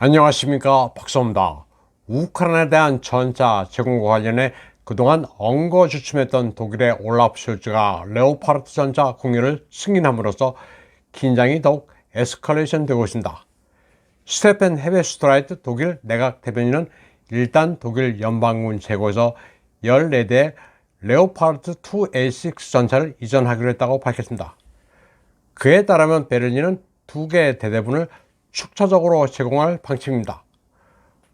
안녕하십니까, 박사입니다. 우크라이나에 대한 전차 제공과 관련해 그동안 엉거주춤했던 독일의 올라프 숄츠가 레오파르트 전차 공유를 승인함으로써 긴장이 더욱 에스컬레이션 되고 있습니다. 스테펜 헤베스트라이트 독일 내각 대변인은 일단 독일 연방군 재고에서 14대의 레오파르트 2A6 전차를 이전하기로 했다고 밝혔습니다. 그에 따르면 베를린은 2개의 대대분을 축차적으로 제공할 방침입니다.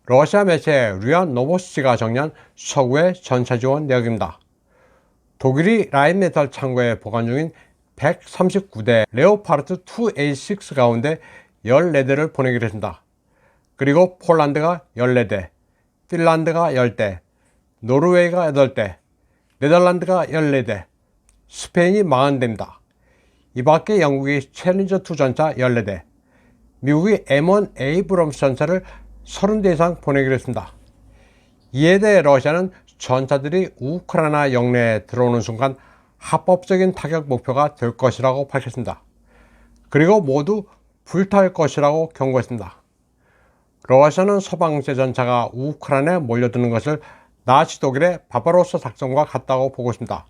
러시아 매체 류안 노보스티가 정리한 서구의 전차 지원 내역입니다. 독일이 라인메탈 창고에 보관 중인 139대 레오파르트 2A6 가운데 14대를 보내기로 했습니다. 그리고 폴란드가 14대, 핀란드가 10대, 노르웨이가 8대, 네덜란드가 14대, 스페인이 40대입니다. 이 밖에 영국이 챌린저2 전차 14대, 미국이 M1 에이브럼스 전차를 30대 이상 보내기로 했습니다. 이에 대해 러시아는 전차들이 우크라이나 영내에 들어오는 순간 합법적인 타격 목표가 될 것이라고 밝혔습니다. 그리고 모두 불탈 것이라고 경고했습니다. 러시아는 서방제 전차가 우크라이나에 몰려드는 것을 나치 독일의 바바로사 작전과 같다고 보고 있습니다.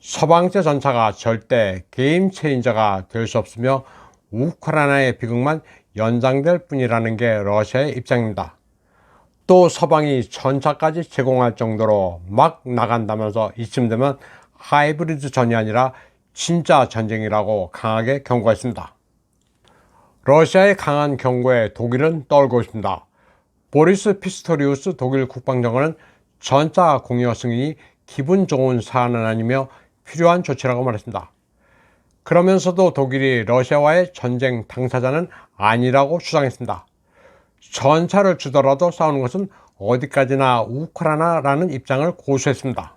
서방제 전차가 절대 게임 체인저가 될 수 없으며 우크라이나의 비극만 연장될 뿐이라는 게 러시아의 입장입니다. 또 서방이 전차까지 제공할 정도로 막 나간다면서 이쯤 되면 하이브리드 전이 아니라 진짜 전쟁이라고 강하게 경고했습니다. 러시아의 강한 경고에 독일은 떨고 있습니다. 보리스 피스토리우스 독일 국방장관은 전차 공여 승인이 기분 좋은 사안은 아니며 필요한 조치라고 말했습니다. 그러면서도 독일이 러시아와의 전쟁 당사자는 아니라고 주장했습니다. 전차를 주더라도 싸우는 것은 어디까지나 우크라이나라는 입장을 고수했습니다.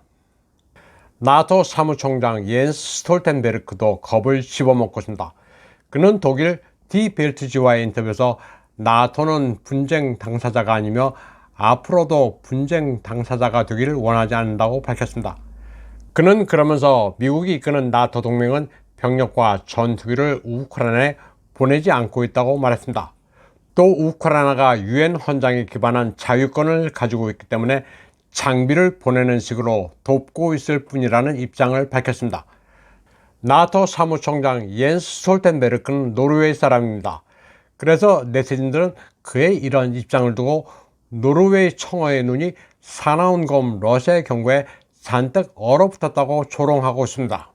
나토 사무총장 옌스 스톨텐베르크도 겁을 집어먹고 있습니다. 그는 독일 디 벨트지와의 인터뷰에서 나토는 분쟁 당사자가 아니며 앞으로도 분쟁 당사자가 되기를 원하지 않는다고 밝혔습니다. 그는 그러면서 미국이 이끄는 나토 동맹은 병력과 전투기를 우크라이나에 보내지 않고 있다고 말했습니다. 또 우크라이나가 유엔 헌장에 기반한 자유권을 가지고 있기 때문에 장비를 보내는 식으로 돕고 있을 뿐이라는 입장을 밝혔습니다. 나토 사무총장 옌스 스톨텐베르크는 노르웨이 사람입니다. 그래서 네티즌들은 그의 이런 입장을 두고 노르웨이 청어의 눈이 사나운 검 러시아의 경고에 잔뜩 얼어붙었다고 조롱하고 있습니다.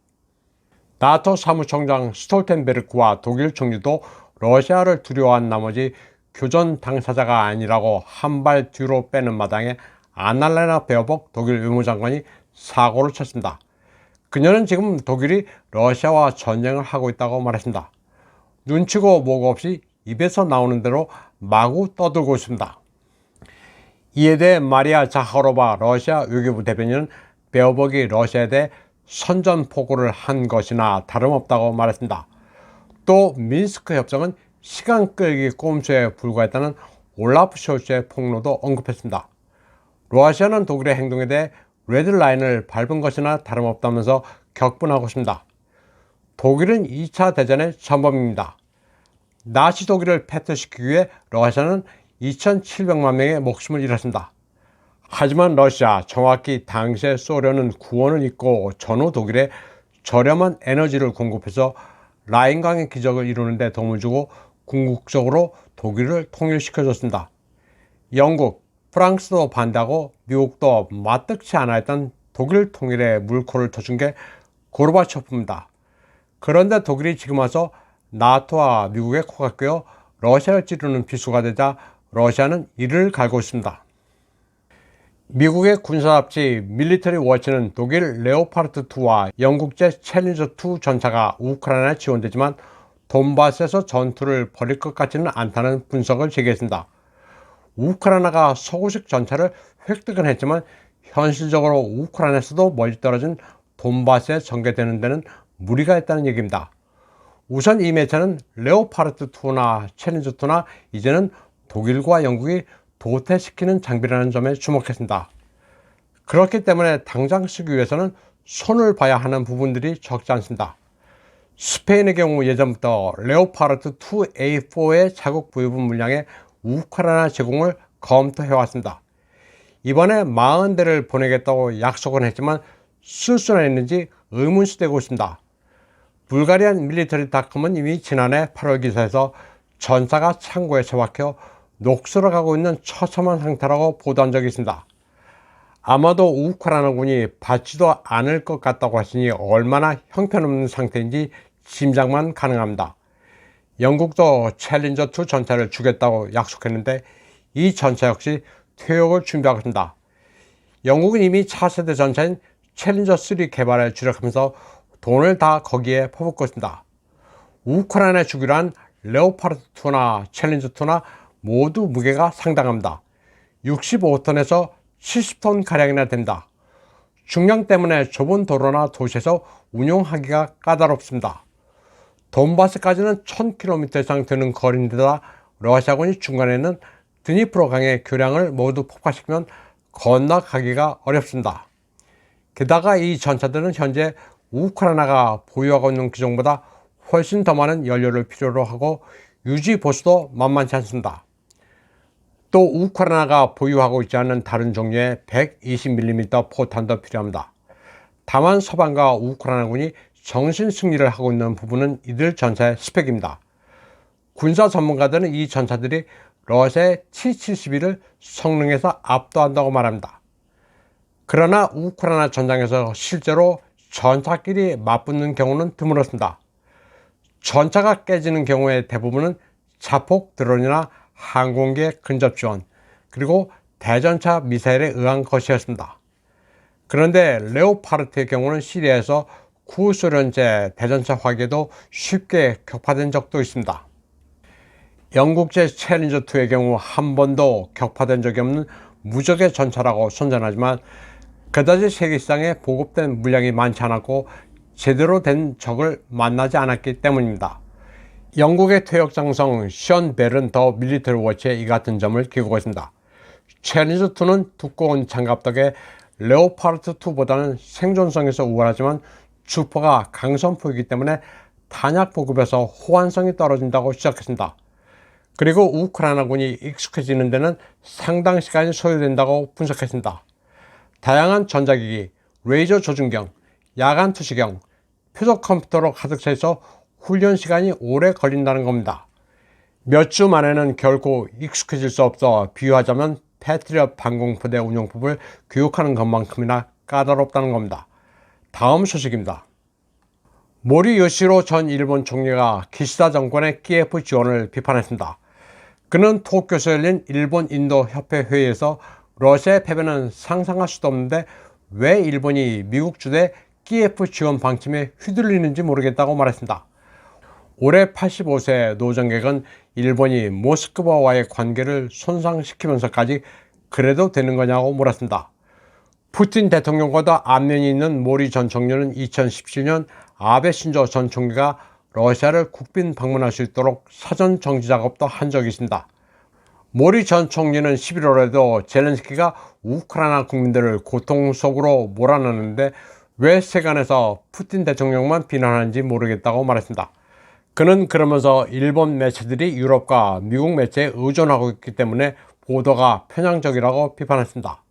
나토 사무총장 스톨텐베르크와 독일 총리도 러시아를 두려워한 나머지 교전 당사자가 아니라고 한 발 뒤로 빼는 마당에 아날레나 베어복 독일 외무장관이 사고를 쳤습니다. 그녀는 지금 독일이 러시아와 전쟁을 하고 있다고 말했습니다. 눈치고 뭐고 없이 입에서 나오는 대로 마구 떠들고 있습니다. 이에 대해 마리아 자하로바 러시아 외교부 대변인은 베어복이 러시아에 대해 선전포고를 한 것이나 다름없다고 말했습니다. 또 민스크 협정은 시간 끌기 꼼수에 불과했다는 올라프 숄츠의 폭로도 언급했습니다. 러시아는 독일의 행동에 대해 레드라인을 밟은 것이나 다름없다면서 격분하고 있습니다. 독일은 2차 대전의 전범입니다. 나치 독일을 패퇴시키기 위해 러시아는 2,700만 명의 목숨을 잃었습니다. 하지만 러시아, 정확히 당시의 소련은 구원을 잇고 전후 독일에 저렴한 에너지를 공급해서 라인강의 기적을 이루는 데 도움을 주고 궁극적으로 독일을 통일시켜줬습니다. 영국, 프랑스도 반대하고 미국도 마뜩치 않아 했던 독일 통일에 물꼬를 터준 게 고르바초프입니다. 그런데 독일이 지금 와서 나토와 미국의 코가 꿰어 러시아를 찌르는 비수가 되자 러시아는 이를 갈고 있습니다. 미국의 군사잡지 밀리터리 워치는 독일 레오파르트2와 영국제 챌린저2 전차가 우크라이나에 지원되지만 돈바스에서 전투를 벌일 것 같지는 않다는 분석을 제기했습니다. 우크라이나가 서구식 전차를 획득은 했지만 현실적으로 우크라이나에서도 멀리 떨어진 돈바스에 전개되는 데는 무리가 있다는 얘기입니다. 우선 이 매체는 레오파르트2나 챌린저2나 이제는 독일과 영국이 도태시키는 장비라는 점에 주목했습니다. 그렇기 때문에 당장 쓰기 위해서는 손을 봐야 하는 부분들이 적지 않습니다. 스페인의 경우 예전부터 레오파르트 2A4의 자국 부유분 물량에 우크라이나 제공을 검토해왔습니다. 이번에 40대를 보내겠다고 약속은 했지만 쓸 수나 있는지 의문시되고 있습니다. 불가리안 밀리터리닷컴은 이미 지난해 8월 기사에서 전사가 창고에 처박혀 녹슬어 가고 있는 처참한 상태라고 보도한 적이 있습니다. 아마도 우크라이나군이 받지도 않을 것 같다고 하시니 얼마나 형편없는 상태인지 짐작만 가능합니다. 영국도 챌린저2 전차를 주겠다고 약속했는데 이 전차 역시 퇴역을 준비하고 있습니다. 영국은 이미 차세대 전차인 챌린저3 개발에 주력하면서 돈을 다 거기에 퍼붓고 있습니다. 우크라이나에 주기로 한 레오파르트2나 챌린저2나 모두 무게가 상당합니다. 65톤에서 70톤 가량이나 된다. 중량 때문에 좁은 도로나 도시에서 운용하기가 까다롭습니다. 돈바스까지는 1000km 이상 되는 거리인데다 러시아군이 중간에는 드니프로 강의 교량을 모두 폭파시키면 건너가기가 어렵습니다. 게다가 이 전차들은 현재 우크라이나가 보유하고 있는 기종보다 훨씬 더 많은 연료를 필요로 하고 유지 보수도 만만치 않습니다. 또 우크라이나가 보유하고 있지 않은 다른 종류의 120mm 포탄도 필요합니다. 다만 서방과 우크라이나군이 정신 승리를 하고 있는 부분은 이들 전차의 스펙입니다. 군사 전문가들은 이 전차들이 러시아의 T-72를 성능에서 압도한다고 말합니다. 그러나 우크라이나 전장에서 실제로 전차끼리 맞붙는 경우는 드물었습니다. 전차가 깨지는 경우의 대부분은 자폭 드론이나 항공기의 근접 지원, 그리고 대전차 미사일에 의한 것이었습니다. 그런데 레오파르트의 경우는 시리아에서 구소련제 대전차 화기에도 쉽게 격파된 적도 있습니다. 영국제 챌린저2의 경우 한 번도 격파된 적이 없는 무적의 전차라고 선전하지만 그다지 세계 시장에 보급된 물량이 많지 않았고 제대로 된 적을 만나지 않았기 때문입니다. 영국의 퇴역장성 션 벨은 더 밀리터리 워치에 이 같은 점을 기고하고 있습니다. 챌린저2는 두꺼운 장갑 덕에 레오파르트2보다는 생존성에서 우월하지만 주포가 강선포이기 때문에 탄약 보급에서 호환성이 떨어진다고 지적했습니다. 그리고 우크라이나군이 익숙해지는 데는 상당 시간이 소요된다고 분석했습니다. 다양한 전자기기, 레이저 조준경, 야간 투시경, 표적 컴퓨터로 가득 차 있어 훈련 시간이 오래 걸린다는 겁니다. 몇 주 만에는 결코 익숙해질 수 없어 비유하자면 패트리엇 방공포대 운용법을 교육하는 것만큼이나 까다롭다는 겁니다. 다음 소식입니다. 모리 요시로 전 일본 총리가 기시다 정권의 키예프 지원을 비판했습니다. 그는 도쿄에서 열린 일본 인도 협회 회의에서 러시아의 패배는 상상할 수도 없는데 왜 일본이 미국 주도의 키예프 지원 방침에 휘둘리는지 모르겠다고 말했습니다. 올해 85세 노정객은 일본이 모스크바와의 관계를 손상시키면서까지 그래도 되는 거냐고 물었습니다. 푸틴 대통령과도 안면이 있는 모리 전 총리는 2017년 아베 신조 전 총리가 러시아를 국빈 방문할 수 있도록 사전 정지 작업도 한 적이 있습니다. 모리 전 총리는 11월에도 젤렌스키가 우크라이나 국민들을 고통 속으로 몰아넣는데 왜 세간에서 푸틴 대통령만 비난하는지 모르겠다고 말했습니다. 그는 그러면서 일본 매체들이 유럽과 미국 매체에 의존하고 있기 때문에 보도가 편향적이라고 비판했습니다.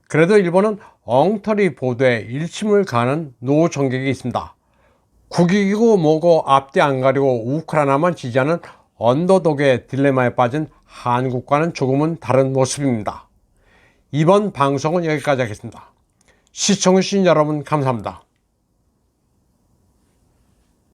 그래도 일본은 엉터리 보도에 일침을 가하는 노정객이 있습니다. 국익이고 뭐고 앞뒤 안 가리고 우크라이나만 지지하는 언더독의 딜레마에 빠진 한국과는 조금은 다른 모습입니다. 이번 방송은 여기까지 하겠습니다. 시청해주신 여러분 감사합니다.